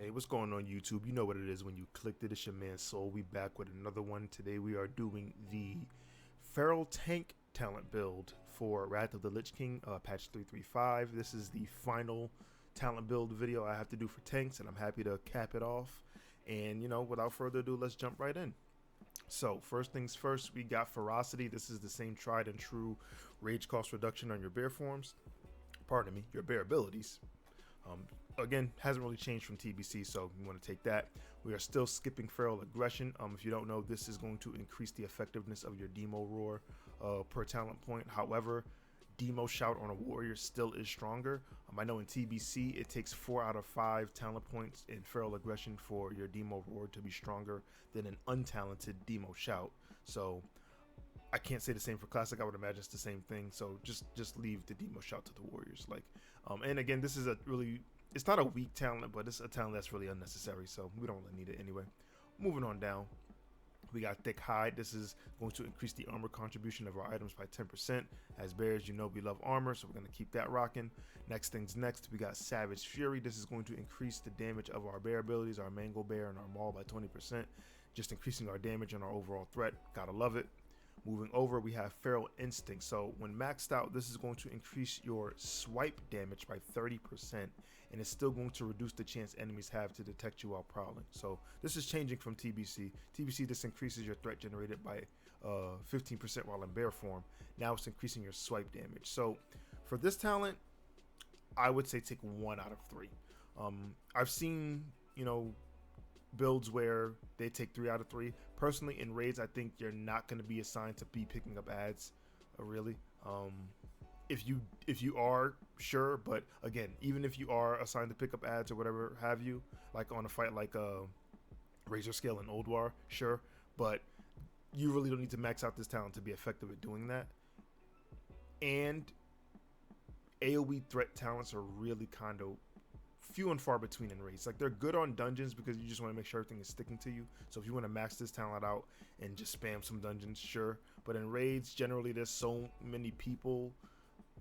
Hey, what's going on YouTube? You know what it is when you clicked it. It's your man Soul. We back with another one. Today we are doing the Feral Tank talent build for Wrath of the Lich King, patch 335. This is the final talent build video I have to do for tanks, and I'm happy to cap it off. And, you know, without further ado, let's jump right in. So, first things first, we got Ferocity. This is the same tried and true rage cost reduction on your bear forms. Pardon me, your bear abilities. Again, hasn't really changed from TBC, so you want to take that. We are still skipping Feral Aggression. If you don't know, this is going to increase the effectiveness of your Demo Roar per talent point. However, Demo Shout on a warrior still is stronger. I know in TBC it takes 4 out of 5 talent points in Feral Aggression for your Demo Roar to be stronger than an untalented Demo Shout. So I can't say the same for Classic. I would imagine it's the same thing. So just leave the Demo Shout to the warriors. And again, this is a really, it's not a weak talent, but it's a talent that's really unnecessary. So we don't really need it anyway. Moving on down, we got Thick Hide. This is going to increase the armor contribution of our items by 10%. As bears, you know we love armor, so we're going to keep that rocking. Next things next, we got Savage Fury. This is going to increase the damage of our bear abilities, our Mangle Bear and our Maul by 20%, just increasing our damage and our overall threat. Gotta love it. Moving over, we have Feral Instinct. So when maxed out, this is going to increase your swipe damage by 30%, and it's still going to reduce the chance enemies have to detect you while prowling. So this is changing from TBC. TBC, this increases your threat generated by 15% while in bear form. Now it's increasing your swipe damage. So for this talent, I would say take 1 out of 3. I've seen, you know, builds where they take 3 out of 3. Personally, in raids, I think you're not going to be assigned to be picking up ads, really. If you are, sure, but again, even if you are assigned to pick up ads or whatever have you, like on a fight like Razor Scale and Old War, sure, but you really don't need to max out this talent to be effective at doing that. And AoE threat talents are really kind of few and far between in raids. Like, they're good on dungeons because you just want to make sure everything is sticking to you. So if you want to max this talent out and just spam some dungeons, sure. But in raids, generally there's so many people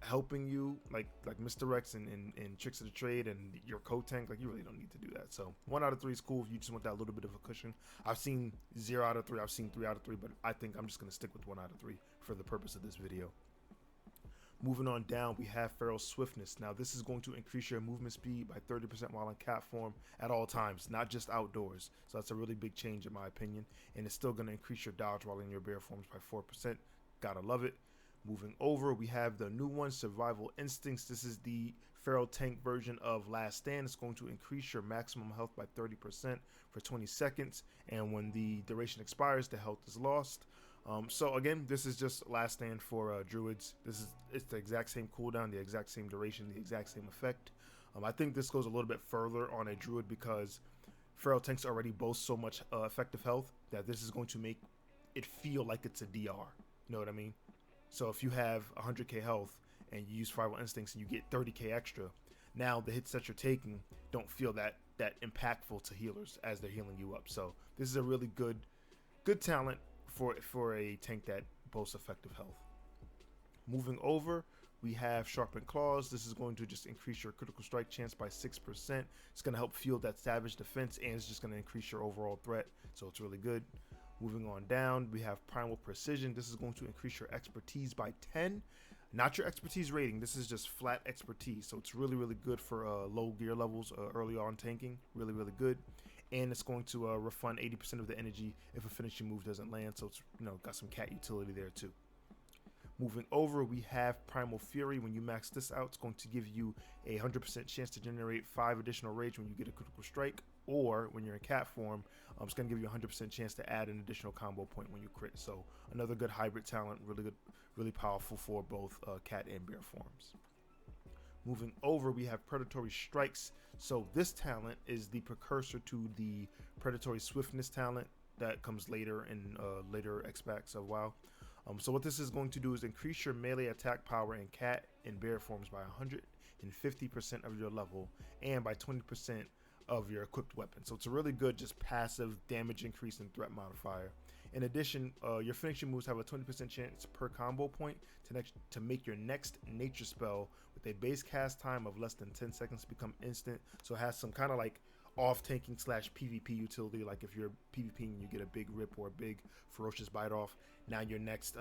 helping you, like Mr. Rex and Tricks of the Trade and your co-tank. Like, you really don't need to do that. So 1 out of 3 is cool if you just want that little bit of a cushion. I've seen 0 out of 3, I've seen 3 out of 3, but I think I'm just going to stick with 1 out of 3 for the purpose of this video. Moving on down, we have Feral Swiftness. Now, this is going to increase your movement speed by 30% while in cat form at all times, not just outdoors. So that's a really big change in my opinion. And it's still going to increase your dodge while in your bear forms by 4%. Gotta love it. Moving over, we have the new one, Survival Instincts. This is the Feral Tank version of Last Stand. It's going to increase your maximum health by 30% for 20 seconds. And when the duration expires, the health is lost. So again, this is just Last Stand for Druids. It's the exact same cooldown, the exact same duration, the exact same effect. I think this goes a little bit further on a Druid because Feral Tanks already boast so much effective health that this is going to make it feel like it's a DR. You know what I mean? So if you have 100k health and you use Survival Instincts and you get 30k extra, now the hits that you're taking don't feel that impactful to healers as they're healing you up. So this is a really good talent for a tank that boasts effective health. Moving over, we have Sharpened Claws. This is going to just increase your critical strike chance by 6%. It's going to help fuel that savage defense, and it's just going to increase your overall threat. So it's really good. Moving on down, we have Primal Precision. This is going to increase your expertise by 10. Not your expertise rating. This is just flat expertise. So it's really, really good for low gear levels early on tanking. Really, really good. And it's going to refund 80% of the energy if a finishing move doesn't land. So it's, you know, got some cat utility there too. Moving over, we have Primal Fury. When you max this out, it's going to give you a 100% chance to generate 5 additional rage when you get a critical strike, or when you're in cat form, it's going to give you a 100% chance to add an additional combo point when you crit. So another good hybrid talent, really good, really powerful for both cat and bear forms. Moving over, we have Predatory Strikes. So this talent is the precursor to the Predatory Swiftness talent that comes later in later X-Packs of WoW. So what this is going to do is increase your melee attack power in cat and bear forms by 150% of your level and by 20% of your equipped weapon. So it's a really good just passive damage increase and threat modifier. In addition, your finishing moves have a 20% chance per combo point to make your next nature spell with a base cast time of less than 10 seconds become instant. So it has some kind of like off tanking slash PvP utility. Like if you're PvPing and you get a big rip or a big ferocious bite off, now your next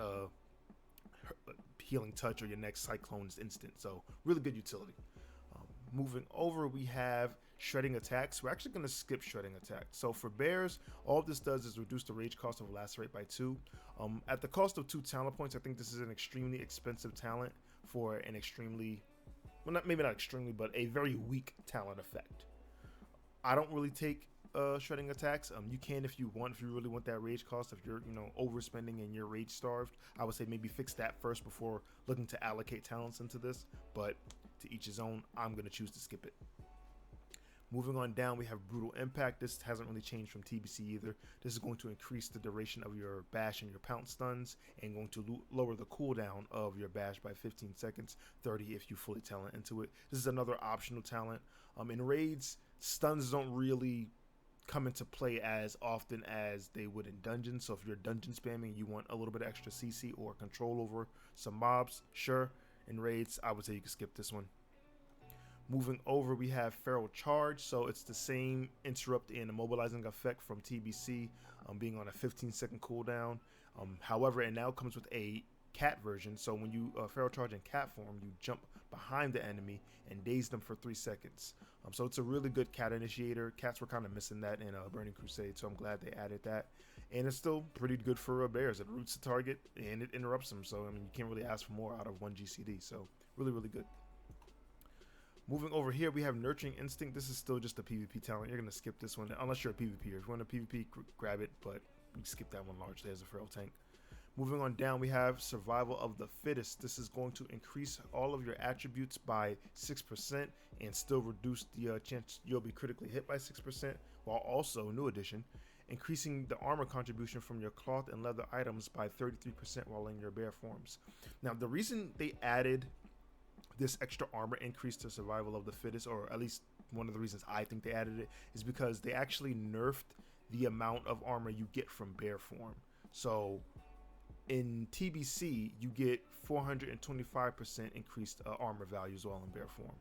healing touch or your next cyclone is instant. So really good utility. Moving over, we have shredding attacks. We're actually going to skip shredding attacks. So for bears, all this does is reduce the rage cost of lacerate by 2. At the cost of 2 talent points, I think this is an extremely expensive talent for an extremely, well, maybe not extremely, but a very weak talent effect. I don't really take shredding attacks. You can if you want, if you really want that rage cost. If you're, overspending and you're rage starved, I would say maybe fix that first before looking to allocate talents into this. But to each his own. I'm going to choose to skip it. Moving on down, we have Brutal Impact. This hasn't really changed from TBC either. This is going to increase the duration of your bash and your pounce stuns, and going to lower the cooldown of your bash by 15 seconds, 30 if you fully talent into it. This is another optional talent. In raids, stuns don't really come into play as often as they would in dungeons. So if you're dungeon spamming, you want a little bit of extra CC or control over some mobs, sure. In raids, I would say you can skip this one. Moving over, we have Feral Charge. So it's the same interrupt and immobilizing effect from TBC, being on a 15-second cooldown. However, it now comes with a cat version. So when you Feral Charge in cat form, you jump behind the enemy and daze them for 3 seconds. So it's a really good cat initiator. Cats were kind of missing that in Burning Crusade, so I'm glad they added that. And it's still pretty good for bears. It roots the target and it interrupts them. So I mean, you can't really ask for more out of one GCD. So really, really good. Moving over here, we have Nurturing Instinct. This is still just a PvP talent. You're going to skip this one unless you're a PvPer. If you want a PvP, grab it, but you skip that one largely as a feral tank. Moving on down, we have Survival of the Fittest. This is going to increase all of your attributes by 6% and still reduce the chance you'll be critically hit by 6%, while also, new addition, increasing the armor contribution from your cloth and leather items by 33% while in your bear forms. Now, the reason they added this extra armor increase to Survival of the Fittest, or at least one of the reasons I think they added it, is because they actually nerfed the amount of armor you get from bear form. So in TBC, you get 425% increased armor value as well in bear form.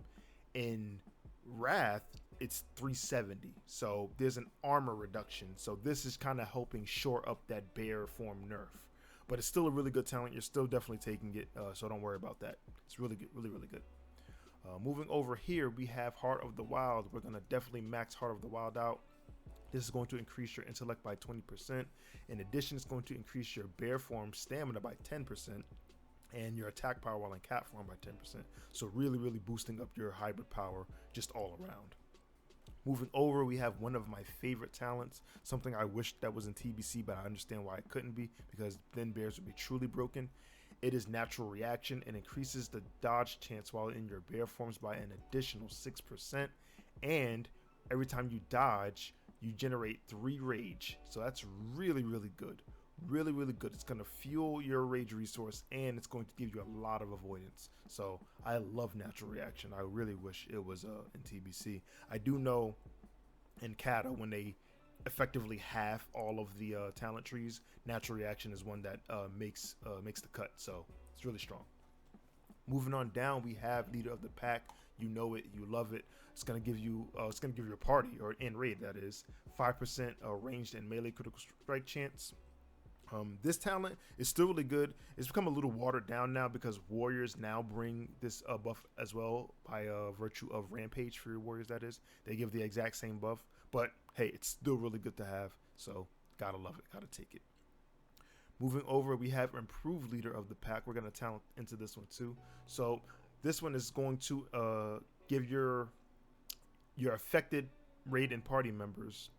In Wrath, it's 370. So there's an armor reduction. So this is kind of helping shore up that bear form nerf. But it's still a really good talent. You're still definitely taking it, so don't worry about that. It's really good, really, really good. Moving over here, we have Heart of the Wild. We're going to definitely max Heart of the Wild out. This is going to increase your intellect by 20%. In addition, it's going to increase your bear form stamina by 10% and your attack power while in cat form by 10%. So really, really boosting up your hybrid power just all around. Moving over, we have one of my favorite talents, something I wish that was in TBC, but I understand why it couldn't be, because then bears would be truly broken. It is Natural Reaction and increases the dodge chance while in your bear forms by an additional 6%. And every time you dodge, you generate 3 rage. So that's really, really good. Really, really good. It's going to fuel your rage resource and it's going to give you a lot of avoidance. So I love Natural Reaction. I really wish it was in TBC. I do know in Kata, when they effectively half all of the talent trees, Natural Reaction is one that makes the cut. So it's really strong. Moving on down, we have Leader of the Pack. You know it, you love it. It's gonna give you your party, or in raid that is, 5% ranged and melee critical strike chance. This talent is still really good. It's become a little watered down now because warriors now bring this buff as well by virtue of Rampage for your warriors. That is, they give the exact same buff, but hey, it's still really good to have. So gotta love it, gotta take it. Moving over, we have Improved Leader of the Pack. We're gonna talent into this one too. So this one is going to give your affected raid and party members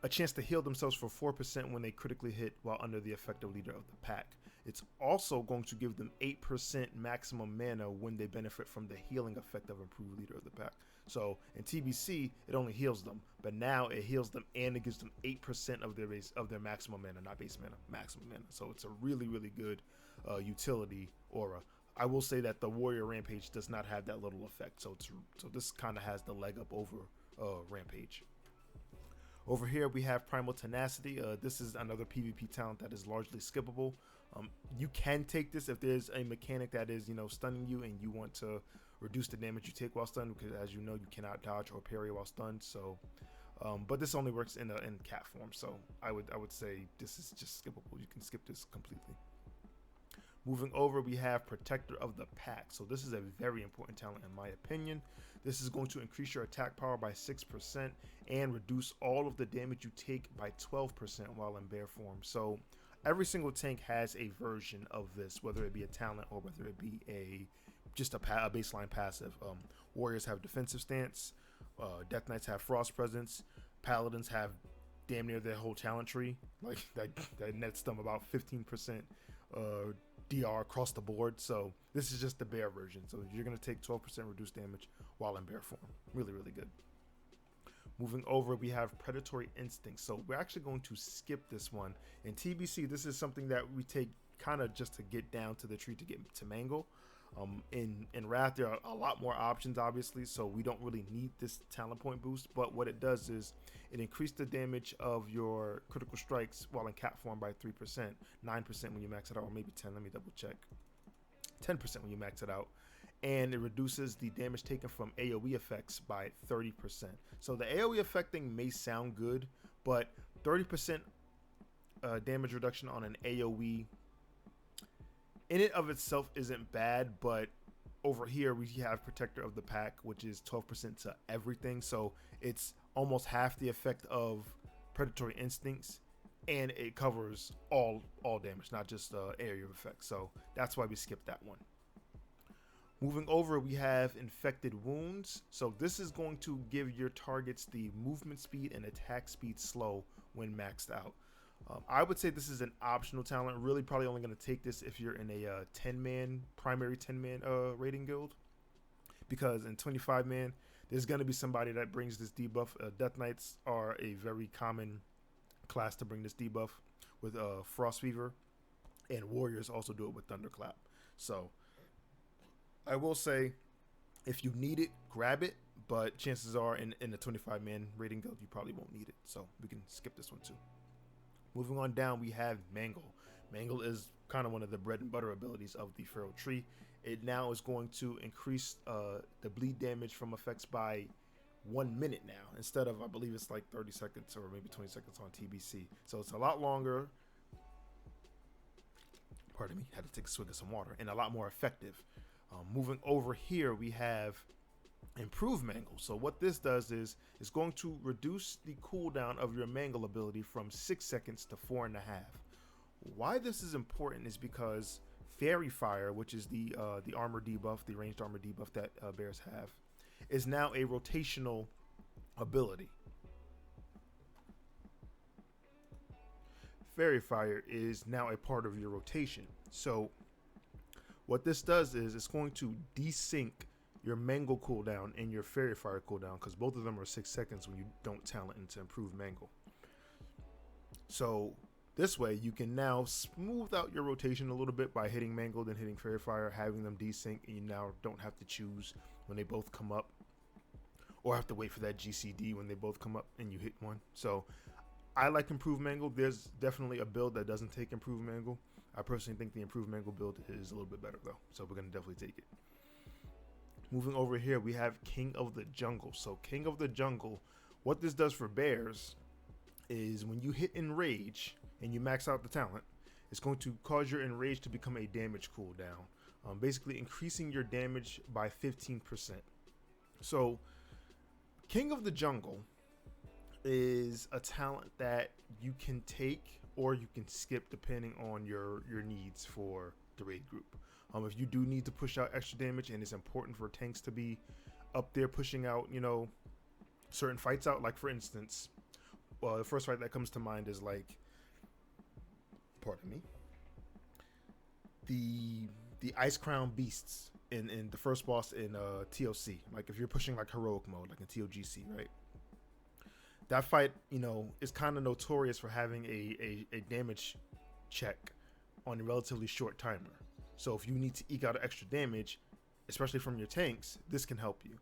a chance to heal themselves for 4% when they critically hit while under the effective Leader of the Pack. It's also going to give them 8% maximum mana when they benefit from the healing effect of Improved Leader of the Pack. So in TBC, it only heals them, but now it heals them and it gives them 8% of their maximum mana, not base mana, maximum mana. So it's a really, really good utility aura. I will say that the Warrior Rampage does not have that little effect, so this kind of has the leg up over Rampage. Over here, we have Primal Tenacity. This is another PvP talent that is largely skippable. You can take this if there's a mechanic that is, stunning you and you want to reduce the damage you take while stunned, because as you know, you cannot dodge or parry while stunned. So, but this only works in cat form. So I would say this is just skippable. You can skip this completely. Moving over, we have Protector of the Pack. So this is a very important talent in my opinion. This is going to increase your attack power by 6% and reduce all of the damage you take by 12% while in bear form. So every single tank has a version of this, whether it be a talent or whether it be just a baseline passive. Warriors have defensive stance, Death Knights have frost presence, Paladins have damn near their whole talent tree. Like that nets them about 15% DR across the board. So this is just the bear version. So you're going to take 12% reduced damage while in bear form. Really, really good. Moving over, we have Predatory Instinct. So we're actually going to skip this one. In TBC, this is something that we take kind of just to get down to the tree to get to Mangle. In Wrath, there are a lot more options, obviously, so we don't really need this talent point boost. But what it does is it increased the damage of your critical strikes while in cat form by 3%, 9% when you max it out, or maybe 10. Let me double check. 10% when you max it out. And it reduces the damage taken from AoE effects by 30%. So the AoE effecting may sound good, but 30% damage reduction on an AoE in it of itself isn't bad. But over here we have Protector of the Pack, which is 12% to everything. So it's almost half the effect of Predatory Instincts, and it covers all damage, not just area of effect. So that's why we skipped that one. Moving over, we have Infected Wounds. So this is going to give your targets the movement speed and attack speed slow when maxed out. I would say this is an optional talent. Really probably only going to take this if you're in a 10-man, primary 10-man raiding guild. Because in 25-man, there's going to be somebody that brings this debuff. Death Knights are a very common class to bring this debuff with Frost Fever. And Warriors also do it with Thunderclap. So I will say, if you need it, grab it. But chances are in the 25-man raiding guild, you probably won't need it. So we can skip this one too. Moving on down, we have Mangle. Mangle is kind of one of the bread and butter abilities of the Feral Tree. It now is going to increase the bleed damage from effects by 1 minute now, instead of, I believe it's like 30 seconds or maybe 20 seconds on TBC. So it's a lot longer. Pardon me, had to take a swig of some water, and a lot more effective. Moving over here, we have Improve Mangle. So what this does is it's going to reduce the cooldown of your Mangle ability from 6 seconds to 4.5. Why this is important is because Fairy Fire, which is the armor debuff, the ranged armor debuff that bears have, is now a rotational ability. Fairy Fire is now a part of your rotation. So what this does is it's going to desync your Mangle cooldown and your Fairy Fire cooldown, because both of them are 6 seconds when you don't talent into Improve Mangle. So this way you can now smooth out your rotation a little bit by hitting Mangle, then hitting Fairy Fire, having them desync, and you now don't have to choose when they both come up, or have to wait for that GCD when they both come up and you hit one. So I like Improve Mangle. There's definitely a build that doesn't take Improve Mangle. I personally think the Improve Mangle build is a little bit better though, so we're going to definitely take it. Moving over here, we have King of the Jungle. So King of the Jungle, what this does for bears is when you hit Enrage and you max out the talent, it's going to cause your Enrage to become a damage cooldown, basically increasing your damage by 15%. So King of the Jungle is a talent that you can take or you can skip depending on your needs for the raid group. If you do need to push out extra damage and it's important for tanks to be up there pushing out, you know, certain fights out, like for instance, well, the first fight that comes to mind is like, pardon me, the Ice Crown Beasts in the first boss in TOC. Like if you're pushing like heroic mode, like in TOGC, right? That fight, you know, is kind of notorious for having a damage check on a relatively short timer. So if you need to eke out extra damage, especially from your tanks, this can help you.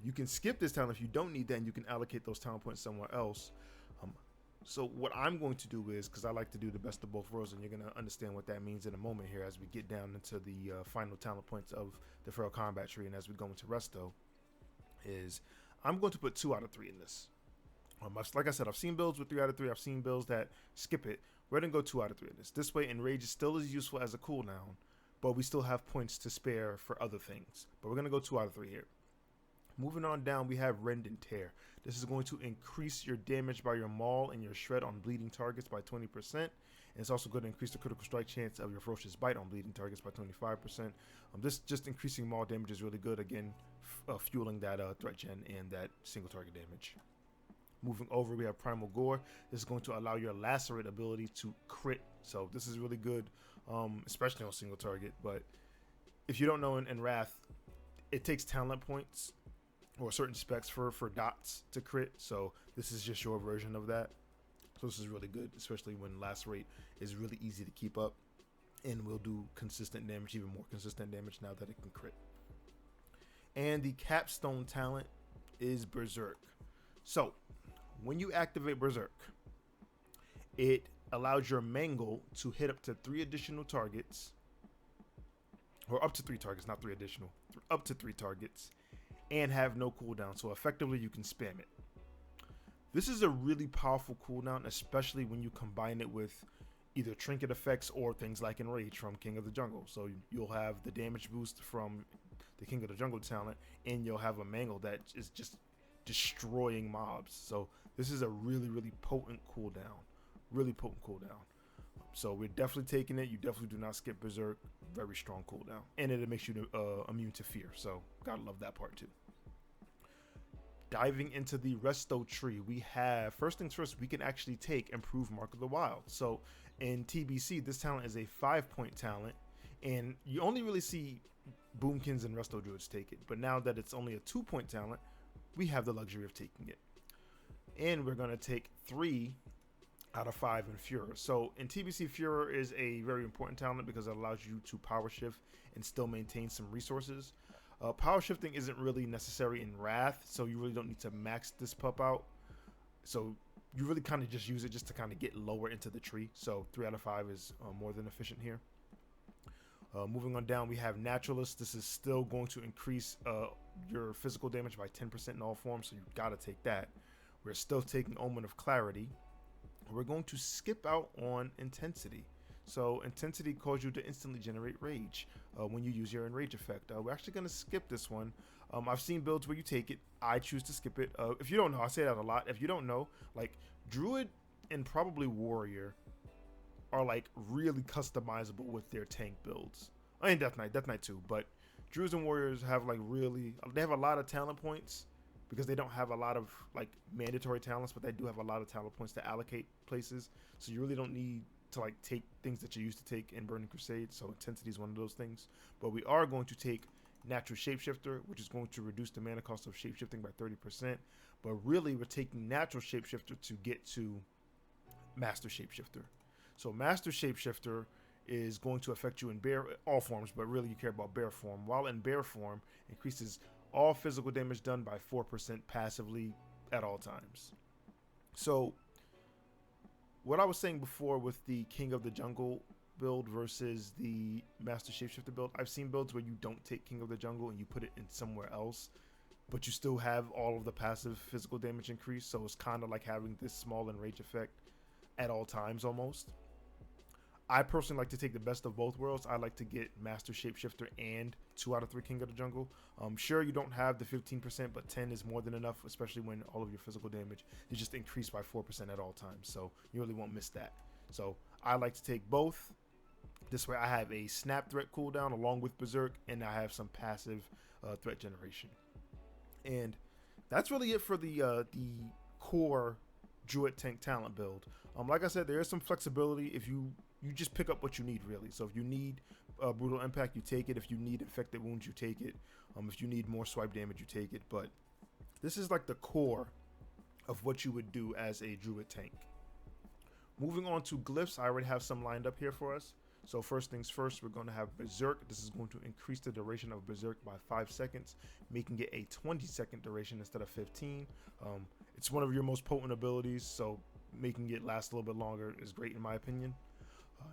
You can skip this talent if you don't need that, and you can allocate those talent points somewhere else. So what I'm going to do is, because I like to do the best of both worlds, and you're going to understand what that means in a moment here as we get down into the final talent points of the Feral Combat Tree, and as we go into Resto, is I'm going to put 2 out of 3 in this. Like I said, I've seen builds with 3 out of 3. I've seen builds that skip it. We're going to go 2 out of 3 in this. This way, Enrage is still as useful as a cooldown, but we still have points to spare for other things. But we're going to go 2 out of 3 here. Moving on down, we have Rend and Tear. This is going to increase your damage by your Maul and your Shred on bleeding targets by 20%. And it's also going to increase the critical strike chance of your Ferocious Bite on bleeding targets by 25%. This just increasing Maul damage is really good. Again, fueling that threat gen and that single target damage. Moving over, we have Primal Gore. This is going to allow your Lacerate ability to crit. So this is really good, especially on single target. But if you don't know in Wrath, it takes talent points or certain specs for dots to crit, so this is just your version of that. So this is really good, especially when Lacerate is really easy to keep up and will do consistent damage, even more consistent damage now that it can crit. And the capstone talent is Berserk. So when you activate Berserk, it allows your Mangle to hit up to 3 additional targets, or up to 3 targets, not 3 additional, up to 3 targets, and have no cooldown, so effectively you can spam it. This is a really powerful cooldown, especially when you combine it with either trinket effects or things like Enrage from King of the Jungle. So you'll have the damage boost from the King of the Jungle talent, and you'll have a Mangle that is just destroying mobs. So this is a really, really potent cooldown. Really potent cooldown. So we're definitely taking it. You definitely do not skip Berserk. Very strong cooldown. And it makes you immune to fear. So gotta love that part too. Diving into the Resto tree, we have, first things first, we can actually take Improve Mark of the Wild. So in TBC, this talent is a 5-point talent. And you only really see Boomkins and Resto Druids take it. But now that it's only a 2-point talent, we have the luxury of taking it. And we're gonna take 3 out of 5 in Furor. So in TBC, Furor is a very important talent because it allows you to power shift and still maintain some resources. Power shifting isn't really necessary in Wrath, so you really don't need to max this pup out. So you really kind of just use it just to kind of get lower into the tree. So 3 out of 5 is more than efficient here. Moving on down, we have Naturalist. This is still going to increase your physical damage by 10% in all forms, so you gotta take that. We're still taking Omen of Clarity. We're going to skip out on Intensity. So Intensity causes you to instantly generate rage when you use your Enrage effect. We're actually going to skip this one. I've seen builds where you take it. I choose to skip it. If you don't know, I say that a lot. If you don't know, like Druid and probably Warrior are like really customizable with their tank builds. I mean Death Knight too, but Druids and Warriors have like they have a lot of talent points because they don't have a lot of like mandatory talents, but they do have a lot of talent points to allocate places. So you really don't need to like take things that you used to take in Burning Crusade. So Intensity is one of those things. But we are going to take Natural Shapeshifter, which is going to reduce the mana cost of shapeshifting by 30%. But really, we're taking Natural Shapeshifter to get to Master Shapeshifter. So Master Shapeshifter is going to affect you in all forms, but really you care about bear form. While in bear form, increases all physical damage done by 4% passively at all times. So what I was saying before with the King of the Jungle build versus the Master Shapeshifter build, I've seen builds where you don't take King of the Jungle and you put it in somewhere else, but you still have all of the passive physical damage increase. So it's kind of like having this small Enrage effect at all times almost. I personally like to take the best of both worlds. I like to get Master Shapeshifter and 2 out of 3 King of the Jungle. Sure, you don't have the 15%, but 10 is more than enough, especially when all of your physical damage is just increased by 4% at all times. So you really won't miss that. So I like to take both. This way I have a snap threat cooldown along with Berserk, and I have some passive threat generation. And that's really it for the core Druid tank talent build. Like I said, there is some flexibility if you just pick up what you need, really. So if you need brutal impact, you take it. If you need infected wounds, you take it. If you need more swipe damage, you take it. But this is like the core of what you would do as a Druid tank. Moving on to Glyphs, I already have some lined up here for us. So first things first, we're going to have Berserk. This is going to increase the duration of Berserk by 5 seconds, making it a 20-second duration instead of 15. It's one of your most potent abilities, so making it last a little bit longer is great in my opinion.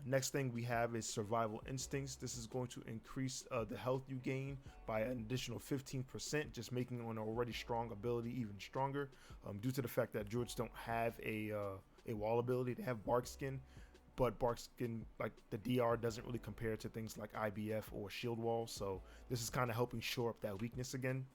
Next thing we have is Survival Instincts. This is going to increase the health you gain by an additional 15%, just making an already strong ability even stronger. Due to the fact that Druids don't have a wall ability, they have Bark Skin, but Bark Skin, like the DR, doesn't really compare to things like IBF or Shield Wall, so this is kind of helping shore up that weakness again.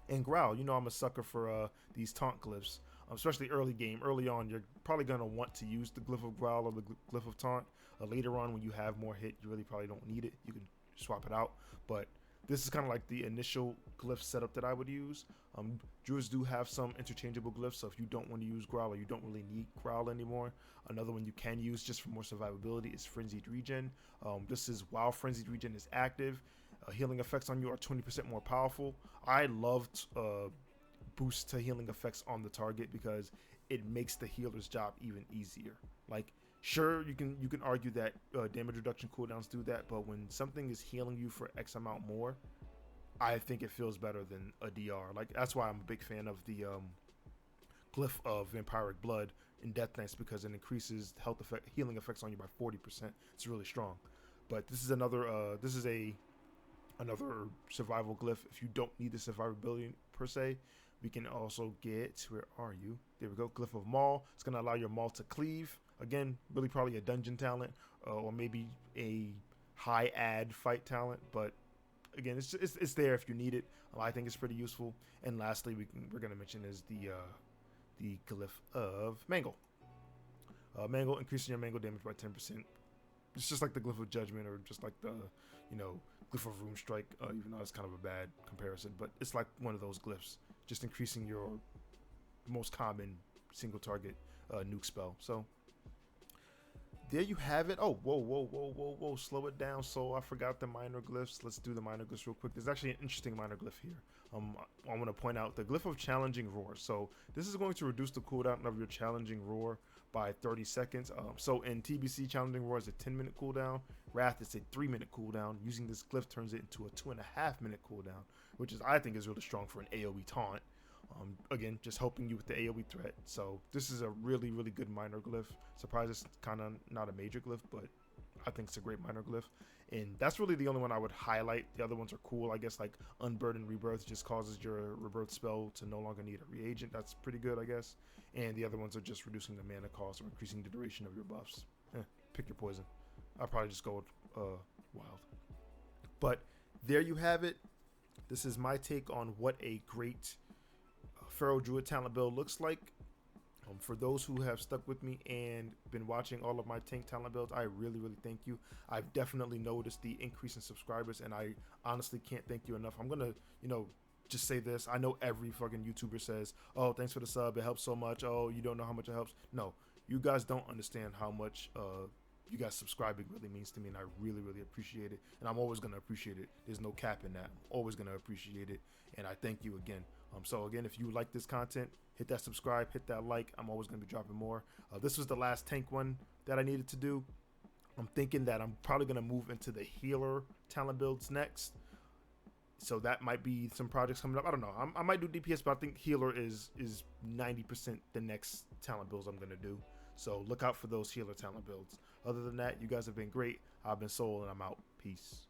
And Growl, you know I'm a sucker for these taunt glyphs, especially early game. Early on, you're probably going to want to use the Glyph of Growl or the Glyph of Taunt. Later on, when you have more hit, you really probably don't need it. You can swap it out. But this is kind of like the initial glyph setup that I would use. Druids do have some interchangeable glyphs, so if you don't want to use Growl or you don't really need Growl anymore, another one you can use just for more survivability is Frenzied Regen. This is while Frenzied Regen is active, healing effects on you are 20% more powerful. I loved boosts to healing effects on the target because it makes the healer's job even easier. Like, sure, you can argue that damage reduction cooldowns do that, but when something is healing you for X amount more, I think it feels better than a DR. Like, that's why I'm a big fan of the Glyph of Vampiric Blood in Death Knights, because it increases healing effects on you by 40%. It's really strong. But this is another survival glyph. If you don't need the survivability per se, we can also get, where are you? There we go, Glyph of Maul. It's going to allow your Maul to cleave. Again, really probably a dungeon talent, or maybe a high ad fight talent, but again, it's there if you need it. I think it's pretty useful. And lastly, we're going to mention is the Glyph of Mangle. Mangle, increasing your Mangle damage by 10%. It's just like the Glyph of Judgment, or just like the, Glyph of Rune Strike, even though it's kind of a bad comparison, but it's like one of those glyphs, just increasing your most common single target nuke spell. So there you have it. Oh, whoa, slow it down. So I forgot the minor glyphs. Let's do the minor glyphs real quick. There's actually an interesting minor glyph here. I want to point out the Glyph of Challenging Roar. So this is going to reduce the cooldown of your Challenging Roar by 30 seconds. So in TBC, Challenging Roar is a 10-minute cooldown. Wrath is a 3-minute cooldown. Using this glyph turns it into a 2.5-minute cooldown, which I think is really strong for an AoE taunt. Again, just helping you with the AoE threat. So this is a really, really good minor glyph. Surprised it's kind of not a major glyph, but I think it's a great minor glyph. And that's really the only one I would highlight. The other ones are cool. I guess like Unburden Rebirth just causes your rebirth spell to no longer need a reagent. That's pretty good, I guess. And the other ones are just reducing the mana cost or increasing the duration of your buffs. Pick your poison. I'll probably just go with Wild. But there you have it. This is my take on what a great Feral Druid talent build looks like. For those who have stuck with me and been watching all of my tank talent builds, I really, really thank you. I've definitely noticed the increase in subscribers, and I honestly can't thank you enough. I'm gonna, just say this. I know every fucking YouTuber says, "Oh, thanks for the sub. It helps so much. Oh, you don't know how much it helps." No, you guys don't understand how much you guys subscribing really means to me, and I really, really appreciate it. And I'm always gonna appreciate it. There's no cap in that. I'm always gonna appreciate it, and I thank you again. So again, if you like this content, hit that subscribe, hit that like. I'm always going to be dropping more. This was the last tank one that I needed to do. I'm thinking that I'm probably going to move into the healer talent builds next. So that might be some projects coming up. I don't know. I might do DPS, but I think healer is 90% the next talent builds I'm going to do. So look out for those healer talent builds. Other than that, you guys have been great. I've been Soul, and I'm out. Peace.